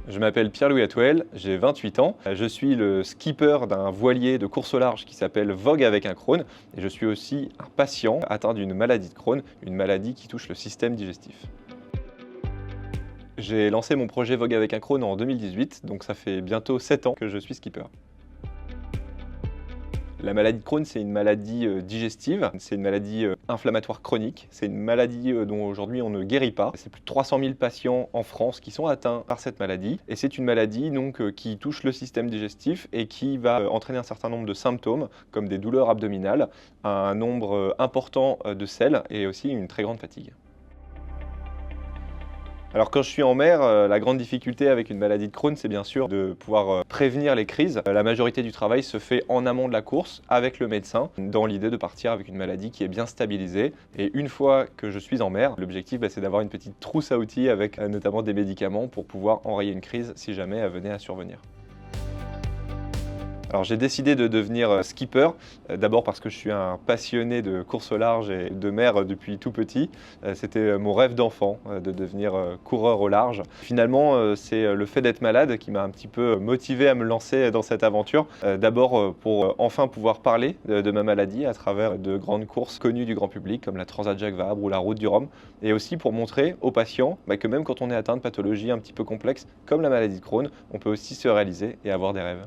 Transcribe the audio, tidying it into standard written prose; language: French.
Je m'appelle Pierre-Louis Atouel, j'ai 28 ans. Je suis le skipper d'un voilier de course au large qui s'appelle Vogue avec un Crohn. Et je suis aussi un patient atteint d'une maladie de Crohn, une maladie qui touche le système digestif. J'ai lancé mon projet Vogue avec un Crohn en 2018, donc ça fait bientôt 7 ans que je suis skipper. La maladie de Crohn, c'est une maladie digestive, c'est une maladie inflammatoire chronique, c'est une maladie dont aujourd'hui on ne guérit pas. C'est plus de 300 000 patients en France qui sont atteints par cette maladie. Et c'est une maladie donc, qui touche le système digestif et qui va entraîner un certain nombre de symptômes, comme des douleurs abdominales, un nombre important de selles et aussi une très grande fatigue. Alors quand je suis en mer, la grande difficulté avec une maladie de Crohn, c'est bien sûr de pouvoir prévenir les crises. La majorité du travail se fait en amont de la course avec le médecin, dans l'idée de partir avec une maladie qui est bien stabilisée. Et une fois que je suis en mer, l'objectif c'est d'avoir une petite trousse à outils avec notamment des médicaments pour pouvoir enrayer une crise si jamais elle venait à survenir. Alors j'ai décidé de devenir skipper, d'abord parce que je suis un passionné de course au large et de mer depuis tout petit. C'était mon rêve d'enfant de devenir coureur au large. Finalement, c'est le fait d'être malade qui m'a un petit peu motivé à me lancer dans cette aventure. D'abord pour enfin pouvoir parler de ma maladie à travers de grandes courses connues du grand public comme la Transat Jacques Vabre ou la Route du Rhum. Et aussi pour montrer aux patients que même quand on est atteint de pathologies un petit peu complexes comme la maladie de Crohn, on peut aussi se réaliser et avoir des rêves.